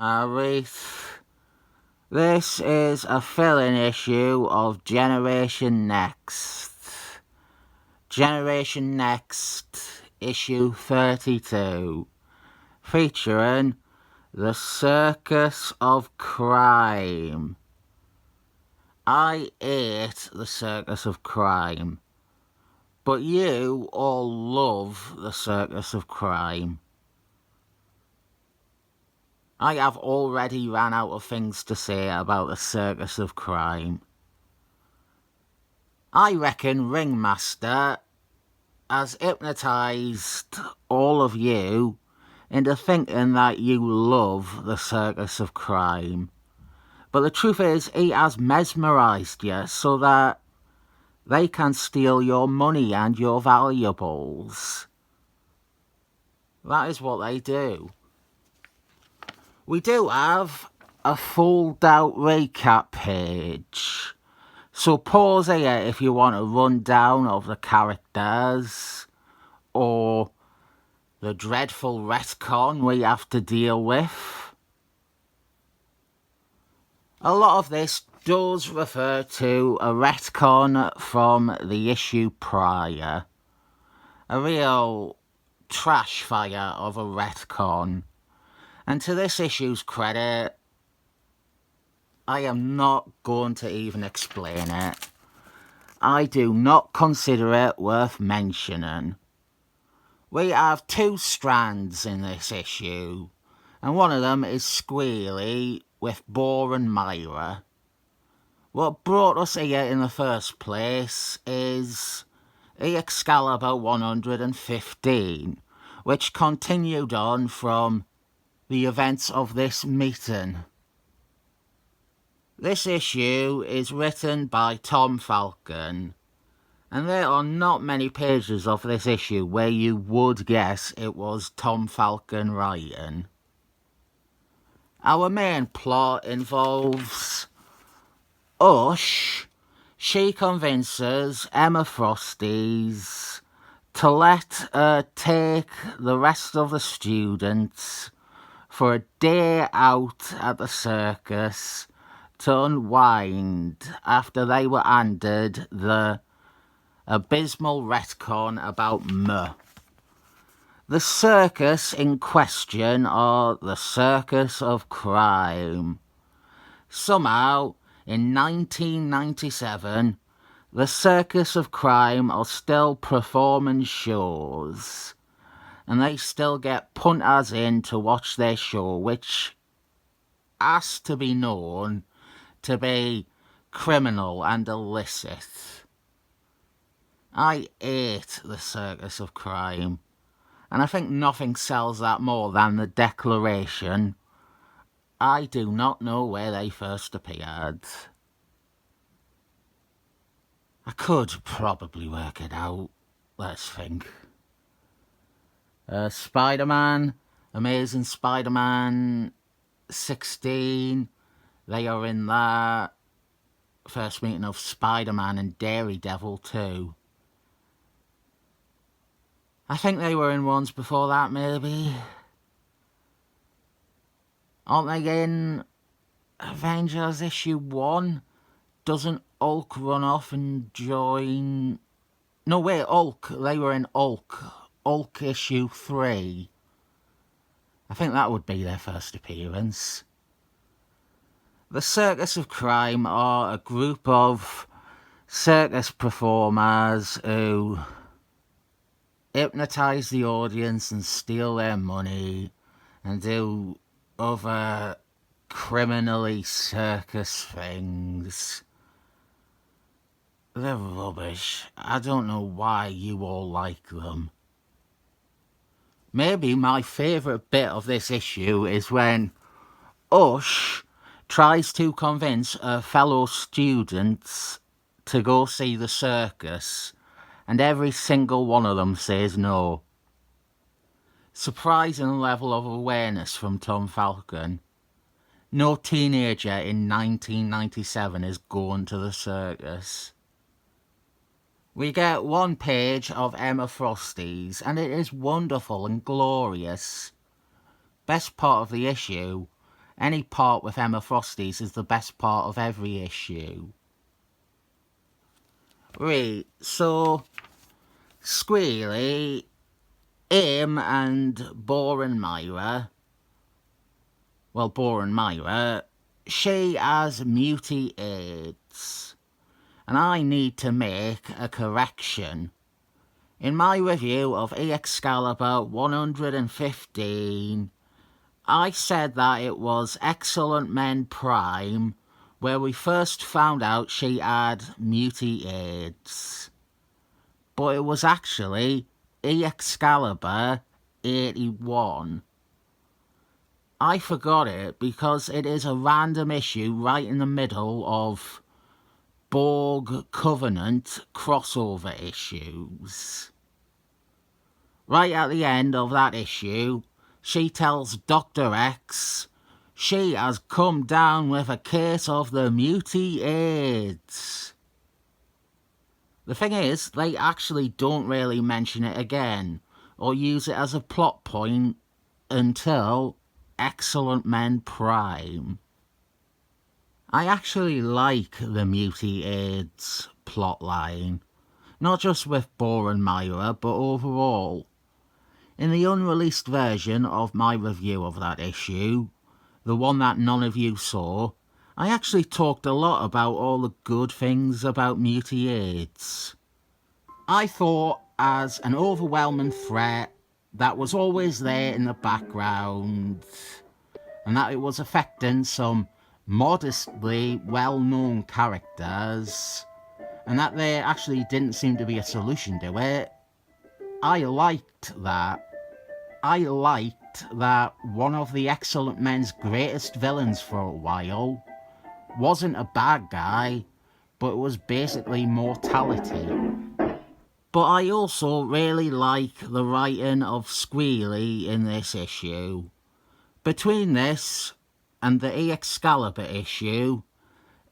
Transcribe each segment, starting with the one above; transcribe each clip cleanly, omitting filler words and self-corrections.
Alright, this is a fill-in issue of Generation Next. Generation Next, issue 32, featuring the Circus of Crime. I hate the Circus of Crime, but you all love the Circus of Crime. I have already ran out of things to say about the Circus of Crime. I reckon Ringmaster has hypnotised all of you into thinking that you love the Circus of Crime. But the truth is, he has mesmerised you so that they can steal your money and your valuables. That is what they do. We do have a fold-out recap page. So pause here if you want a rundown of the characters or the dreadful retcon we have to deal with. A lot of this does refer to a retcon from the issue prior. A real trash fire of a retcon. And to this issue's credit, I am not going to even explain it. I do not consider it worth mentioning. We have two strands in this issue, and one of them is Squealy with Boar and Myra. What brought us here in the first place is Excalibur 115, which continued on from the events of this meeting. This issue is written by Tom Falcon, and there are not many pages of this issue where you would guess it was Tom Falcon writing. Our main plot involves Ush. She convinces Emma Frosties to let her take the rest of the students for a day out at the circus to unwind after they were handed the abysmal retcon about M. The circus in question are the Circus of Crime. Somehow, in 1997, the Circus of Crime are still performing shows, and they still get punters in to watch their show, which has to be known to be criminal and illicit. I hate the Circus of Crime, and I think nothing sells that more than the declaration, I do not know where they first appeared. I could probably work it out. Let's think. Spider-Man, Amazing Spider-Man 16, they are in that. First meeting of Spider-Man and Daredevil too. I think they were in ones before that, maybe. Aren't they in Avengers issue 1? Doesn't Hulk run off and join... No, wait, Hulk. They were in Hulk. Hulk issue 3. I think that would be their first appearance. The Circus of Crime are a group of circus performers who hypnotise the audience and steal their money and do other criminally circus things. They're rubbish. I don't know why you all like them. Maybe my favourite bit of this issue is when Ush tries to convince her fellow students to go see the circus, and every single one of them says no. Surprising level of awareness from Tom Falcon. No teenager in 1997 is going to the circus. We get one page of Emma Frosties, and it is wonderful and glorious. Best part of the issue, Any part with Emma Frosty's is the best part of every issue. Right, so Squealy, him and Boring Myra, she has muty AIDS, and I need to make a correction. In my review of Excalibur 115, I said that it was Excellent Men Prime where we first found out she had muty AIDS. But it was actually Excalibur 81. I forgot it because it is a random issue right in the middle of Borg Covenant crossover issues. Right at the end of that issue, she tells Dr. X she has come down with a case of the muty AIDS. The thing is, they actually don't really mention it again, or use it as a plot point until Excellent Men Prime. I actually like the muty AIDS plotline, not just with Boring Myra, but overall. In the unreleased version of my review of that issue, the one that none of you saw, I actually talked a lot about all the good things about muty AIDS. I thought as an overwhelming threat that was always there in the background, and that it was affecting some modestly well-known characters, and that there actually didn't seem to be a solution to it. I liked that. I liked that one of the Excellent Men's greatest villains for a while wasn't a bad guy, but it was basically mortality. But I also really like the writing of Squealy in this issue. Between this and the Excalibur issue,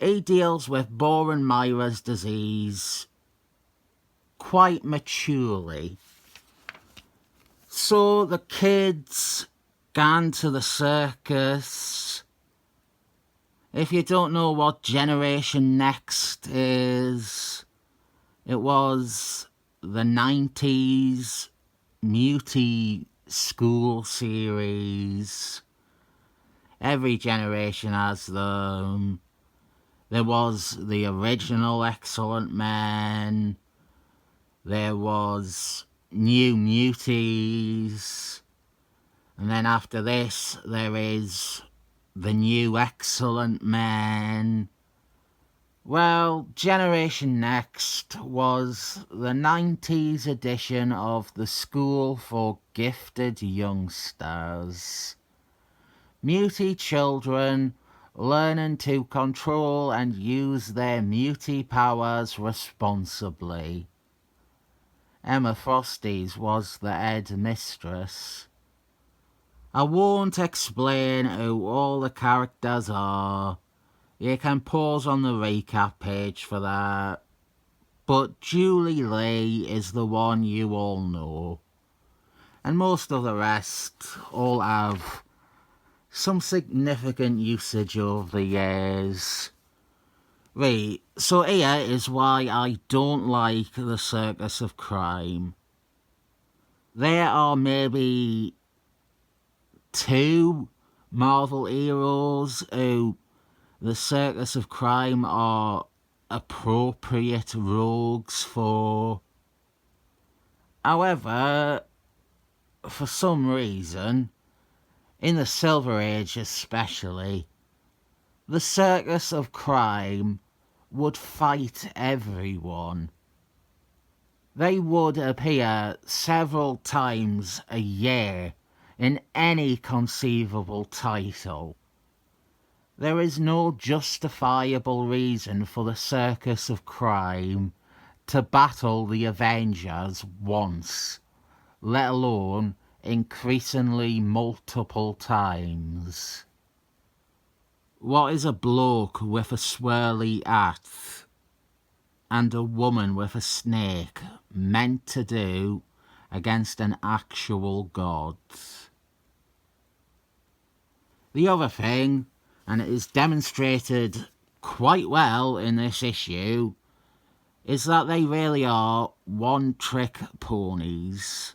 he deals with Boring Myra's disease quite maturely. So the kids gone to the circus. If you don't know what Generation Next is, it was the 90s muty school series. Every generation has them. There was the original Excellent Men. There was New Muties. And then after this, there is the New Excellent Men. Well, Generation Next was the 90s edition of the School for Gifted Youngsters. Muty children learning to control and use their muty powers responsibly. Emma Frosty's was the head mistress. I won't explain who all the characters are. You can pause on the recap page for that. But Julie Lee is the one you all know. And most of the rest all have some significant usage over the years. Right, so here is why I don't like the Circus of Crime. There are maybe 2 Marvel heroes who the Circus of Crime are appropriate rogues for. However, for some reason, in the Silver Age especially, the Circus of Crime would fight everyone. They would appear several times a year in any conceivable title. There is no justifiable reason for the Circus of Crime to battle the Avengers once, let alone increasingly multiple times. What is a bloke with a swirly hat and a woman with a snake meant to do against an actual god? The other thing, and it is demonstrated quite well in this issue, is that they really are one-trick ponies.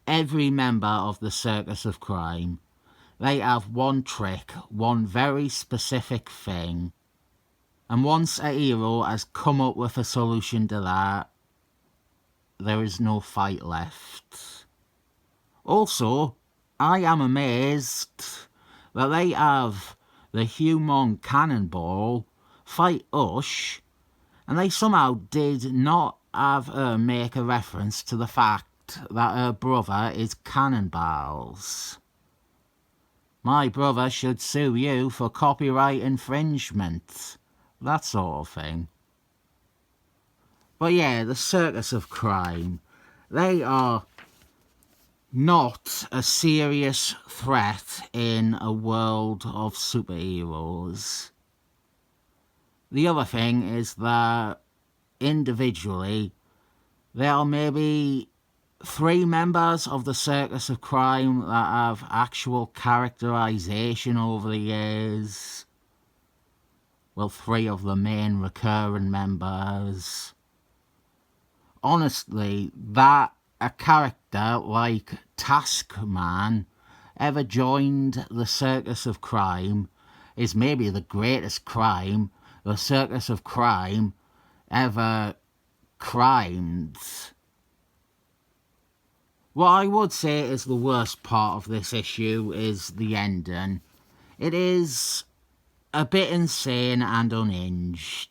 Every member of the Circus of Crime, they have one trick, one very specific thing. And once a hero has come up with a solution to that, there is no fight left. Also, I am amazed that they have the Humong Cannonball fight Ush, and they somehow did not have her make a reference to the fact that her brother is Cannonballs. My brother should sue you for copyright infringement, that sort of thing. But yeah, the Circus of Crime, they are not a serious threat in a world of superheroes. The other thing is that individually, there are maybe 3 members of the Circus of Crime that have actual characterization over the years. Well, 3 of the main recurring members. Honestly, that a character like Taskman ever joined the Circus of Crime is maybe the greatest crime the Circus of Crime ever crimed. What I would say is the worst part of this issue is the ending. It is a bit insane and unhinged.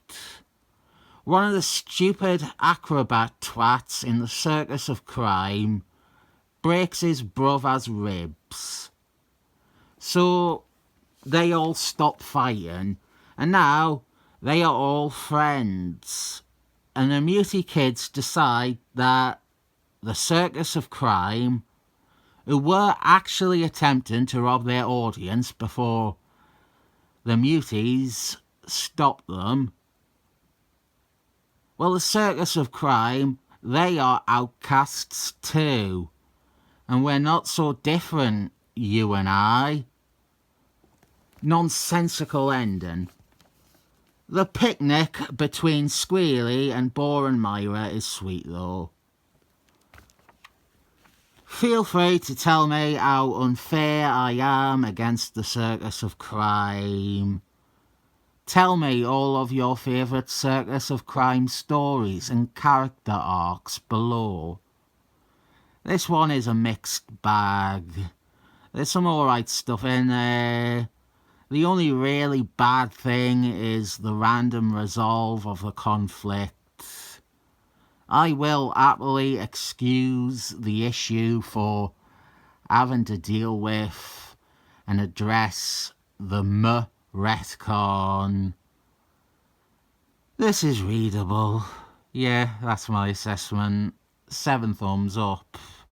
One of the stupid acrobat twats in the Circus of Crime breaks his brother's ribs. So they all stop fighting, and now they are all friends. And the Muty kids decide that the Circus of Crime, who were actually attempting to rob their audience before the Muties stopped them. Well, the Circus of Crime, they are outcasts too. And we're not so different, you and I. Nonsensical ending. The picnic between Squealy and Boar and Myra is sweet though. Feel free to tell me how unfair I am against the Circus of Crime. Tell me all of your favourite Circus of Crime stories and character arcs below. This one is a mixed bag. There's some alright stuff in there. The only really bad thing is the random resolve of the conflict. I will happily excuse the issue for having to deal with and address the retcon. This is readable. Yeah, that's my assessment. 7 thumbs up.